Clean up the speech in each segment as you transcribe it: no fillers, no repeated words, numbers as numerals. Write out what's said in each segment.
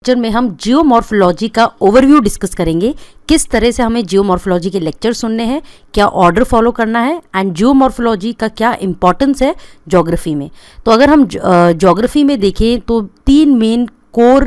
Lecture में हम geomorphology का ओवरव्यू डिस्कस करेंगे। किस तरह से हमें जियोमॉर्फोलॉजी के लेक्चर सुनने हैं, क्या ऑर्डर फॉलो करना है एंड जियोमॉर्फोलॉजी का क्या इंपॉर्टेंस है ज्योग्राफी में। तो अगर हम ज्योग्राफी में देखें तो तीन मेन कोर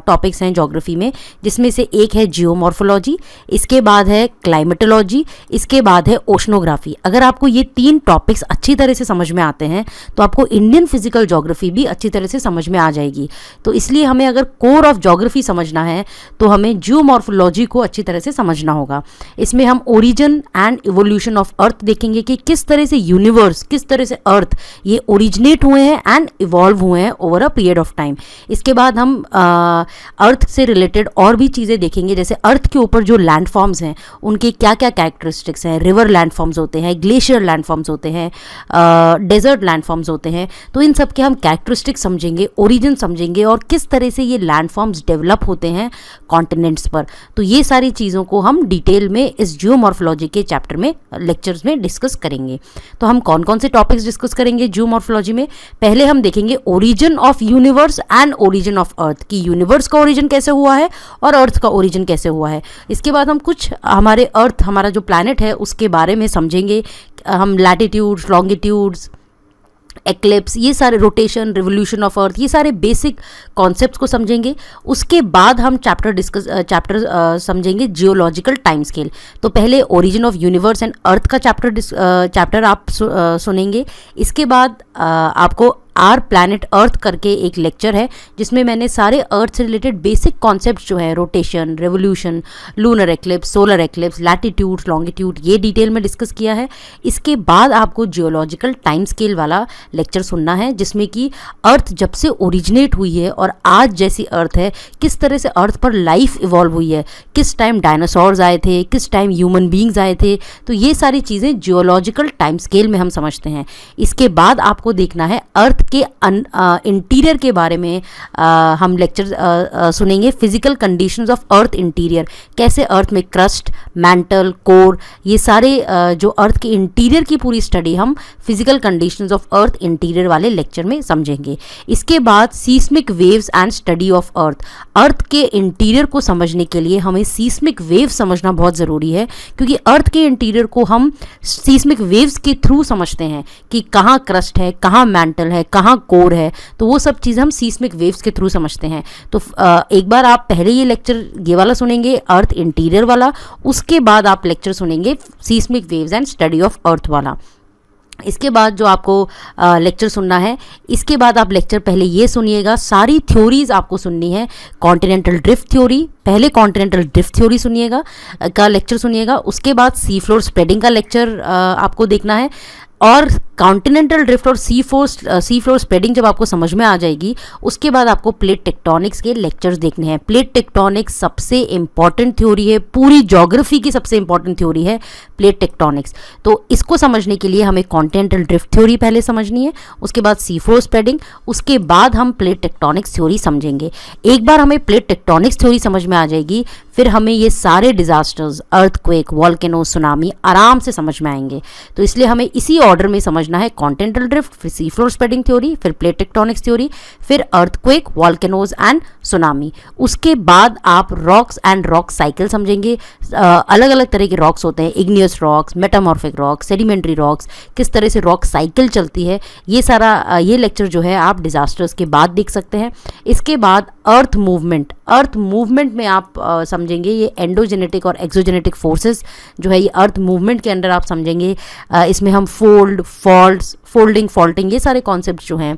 टॉपिक्स हैं ज्योग्राफी में, जिसमें से एक है जियोमॉर्फोलॉजी, इसके बाद है क्लाइमेटोलॉजी, इसके बाद है ओशनोग्राफी। अगर आपको ये तीन टॉपिक्स अच्छी तरह से समझ में आते हैं तो आपको इंडियन फिजिकल ज्योग्राफी भी अच्छी तरह से समझ में आ जाएगी। तो इसलिए हमें अगर कोर ऑफ ज्योग्राफी समझना है तो हमें जियोमॉर्फोलॉजी को अच्छी तरह से समझना होगा। इसमें हम origin and evolution of earth देखेंगे कि किस तरह से यूनिवर्स, किस तरह से अर्थ ये ओरिजिनेट हुए हैं एंड इवॉल्व हुए हैं over a period of time. इसके बाद हम अर्थ से रिलेटेड और भी चीज़ें देखेंगे, जैसे अर्थ के ऊपर जो लैंडफॉर्म्स हैं उनके क्या क्या कैरेक्टरिस्टिक्स हैं। रिवर लैंडफॉर्म्स होते हैं, ग्लेशियर लैंडफॉर्म्स होते हैं, डेजर्ट लैंडफॉर्म्स होते हैं। तो इन सब के हम कैरेक्टरिस्टिक्स समझेंगे, ओरिजिन समझेंगे और किस तरह से ये लैंडफॉर्म्स डेवलप होते हैं कॉन्टिनेंट्स पर। तो ये सारी चीज़ों को हम डिटेल में इस जियोमॉर्फोलॉजी के चैप्टर में, लेक्चर्स में डिस्कस करेंगे। तो हम कौन कौन से टॉपिक्स डिस्कस करेंगे जियोमॉर्फोलॉजी में? पहले हम देखेंगे origin of universe and origin of earth, कि यूनिवर्स का ओरिजिन कैसे हुआ है और अर्थ का ओरिजिन कैसे हुआ है। इसके बाद हम कुछ हमारे अर्थ, हमारा जो प्लैनेट है उसके बारे में समझेंगे। हम लैटिट्यूड्स, लॉन्गिट्यूड्स, एक्लिप्स, ये सारे रोटेशन, रिवोल्यूशन ऑफ अर्थ, ये सारे बेसिक कॉन्सेप्ट्स को समझेंगे। उसके बाद हम चैप्टर समझेंगे जियोलॉजिकल टाइम स्केल। तो पहले origin of universe and earth का चैप्टर आप सुनेंगे। इसके बाद आपको आर प्लैनेट अर्थ करके एक लेक्चर है जिसमें मैंने सारे अर्थ से रिलेटेड बेसिक कॉन्सेप्ट्स जो है, rotation, revolution, lunar eclipse, solar eclipse, latitude, longitude, ये डिटेल में डिस्कस किया है। इसके बाद आपको जियोलॉजिकल टाइम स्केल वाला लेक्चर सुनना है, जिसमें कि अर्थ जब से ओरिजिनेट हुई है और आज जैसी अर्थ है, किस तरह से अर्थ पर लाइफ इवॉल्व हुई है, किस टाइम डायनासोर्स आए थे, किस टाइम ह्यूमन बींग्स आए थे। तो ये सारी चीज़ें जियोलॉजिकल टाइम स्केल में हम समझते हैं। इसके बाद आपको देखना है अर्थ के इंटीरियर के बारे में हम लेक्चर सुनेंगे। Physical conditions of earth interior, कैसे अर्थ में क्रस्ट, मैंटल, कोर, ये सारे जो अर्थ के इंटीरियर की पूरी स्टडी हम physical conditions of earth interior वाले लेक्चर में समझेंगे। इसके बाद seismic waves and study of earth. Earth के इंटीरियर को समझने के लिए हमें सीस्मिक वेव समझना बहुत ज़रूरी है, क्योंकि अर्थ के इंटीरियर को हम सीस्मिक वेव्स के थ्रू समझते हैं कि कहाँ क्रस्ट है, कहाँ मैंटल है, कहाँ कोर है। तो वो सब चीज़ हम सीस्मिक वेव्स के थ्रू समझते हैं। तो एक बार आप पहले ये लेक्चर ये वाला सुनेंगे, अर्थ इंटीरियर वाला, उसके बाद आप लेक्चर सुनेंगे seismic waves and study of अर्थ वाला। इसके बाद जो आपको लेक्चर सुनना है, इसके बाद आप लेक्चर पहले ये सुनिएगा, सारी थ्योरीज आपको सुननी है। कॉन्टिनेंटल ड्रिफ्ट थ्योरी, पहले कॉन्टिनेंटल ड्रिफ्ट थ्योरी का लेक्चर सुनिएगा। उसके बाद सी फ्लोर स्प्रेडिंग का लेक्चर आपको देखना है। और कॉन्टिनेंटल ड्रिफ्ट और सी फ्लोर स्प्रेडिंग जब आपको समझ में आ जाएगी, उसके बाद आपको प्लेट टेक्टोनिक्स के लेक्चर्स देखने हैं। प्लेट टेक्टोनिक्स सबसे इंपॉर्टेंट थ्योरी है, पूरी ज्योग्राफी की सबसे इंपॉर्टेंट थ्योरी है प्लेट टेक्टोनिक्स। तो इसको समझने के लिए हमें कॉन्टिनेंटल ड्रिफ्ट थ्योरी पहले समझनी है, उसके बाद सी फ्लोर स्प्रेडिंग, उसके बाद हम प्लेट टेक्टोनिक्स थ्योरी समझेंगे। एक बार हमें प्लेट टेक्टोनिक्स थ्योरी समझ में आ जाएगी, फिर हमें ये सारे डिजास्टर्स, अर्थक्वेक, वॉल्केनो, सुनामी आराम से समझ में आएंगे। तो इसलिए हमें इसी ऑर्डर में समझना है, कॉन्टिनेंटल ड्रिफ्ट, फिर सी फ्लोर स्प्रेडिंग थ्योरी, फिर प्लेट टेक्टोनिक्स थ्योरी, फिर अर्थक्वेक, वॉल्केनोज एंड सुनामी। उसके बाद आप रॉक्स एंड रॉक साइकिल समझेंगे। अलग अलग तरह के रॉक्स होते हैं, igneous rocks, metamorphic rocks, sedimentary rocks, किस तरह से रॉक साइकिल चलती है। ये सारा ये लेक्चर जो है आप डिजास्टर्स के बाद देख सकते हैं। इसके बाद अर्थ मूवमेंट, अर्थ मूवमेंट में आप समझेंगे ये एंडोजेनेटिक और एक्सोजेनेटिक फोर्सेस जो है, ये अर्थ मूवमेंट के अंदर आप समझेंगे। इसमें हम फोल्ड, फॉल्ट्स, फोल्डिंग, फॉल्टिंग, ये सारे कॉन्सेप्ट जो हैं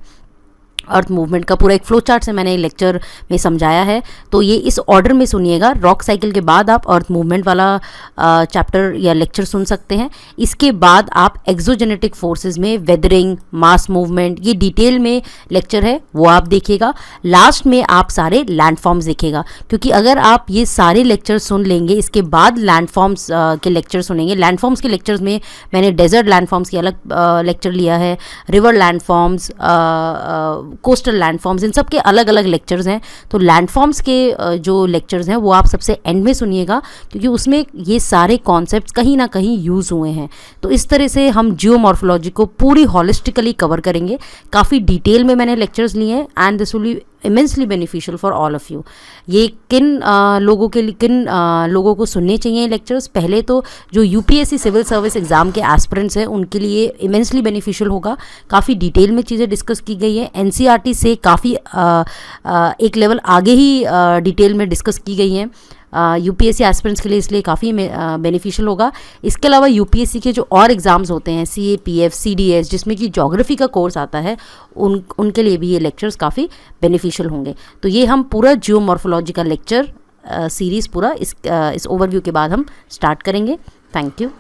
अर्थ मूवमेंट का पूरा एक फ्लो चार्ट से मैंने लेक्चर में समझाया है। तो ये इस ऑर्डर में सुनिएगा। रॉक साइकिल के बाद आप अर्थ मूवमेंट वाला चैप्टर या लेक्चर सुन सकते हैं। इसके बाद आप एक्सोजेनेटिक फोर्सेस में वेदरिंग, मास मूवमेंट, ये डिटेल में लेक्चर है, वो आप देखिएगा। लास्ट में आप सारे लैंडफॉर्म्स देखिएगा, क्योंकि अगर आप ये सारे लेक्चर सुन लेंगे, इसके बाद लैंडफॉर्म्स के लेक्चर सुनेंगे। लैंडफॉर्म्स के लेक्चर्स में मैंने डेजर्ट लैंडफॉर्म्स की अलग लेक्चर लिया है, रिवर लैंडफॉर्म्स, कोस्टल लैंडफॉर्म्स, इन सब के अलग अलग लेक्चर्स हैं। तो लैंडफॉर्म्स के जो लेक्चर्स हैं वो आप सबसे एंड में सुनिएगा, क्योंकि उसमें ये सारे कॉन्सेप्ट्स कहीं ना कहीं यूज़ हुए हैं। तो इस तरह से हम जियोमॉर्फोलॉजी को पूरी हॉलिस्टिकली कवर करेंगे। काफ़ी डिटेल में मैंने लेक्चर्स लिए हैं and this will be immensely beneficial for all of you. ये किन लोगों के लिए, किन लोगों को सुनने चाहिए लेक्चर्स? पहले तो जो यूपीएससी सिविल सर्विस एग्ज़ाम के एस्पिरेंट्स हैं उनके लिए इमेंसली बेनिफिशियल होगा। काफ़ी डिटेल में चीज़ें डिस्कस की गई है, एनसीईआरटी से काफ़ी एक लेवल आगे ही डिटेल में डिस्कस की गई हैं यूपीएससी एस्पिरेंट्स के लिए, इसलिए काफ़ी बेनिफिशियल होगा। इसके अलावा यूपीएससी के जो और एग्ज़ाम्स होते हैं सीएपीएफ, सीडीएस, जिसमें कि ज्योग्राफी का कोर्स आता है, उनके लिए भी ये लेक्चर्स काफ़ी बेनिफिशियल होंगे। तो ये हम पूरा जियोमॉर्फोलॉजी का लेक्चर सीरीज़ पूरा इस ओवरव्यू के बाद हम स्टार्ट करेंगे। Thank you.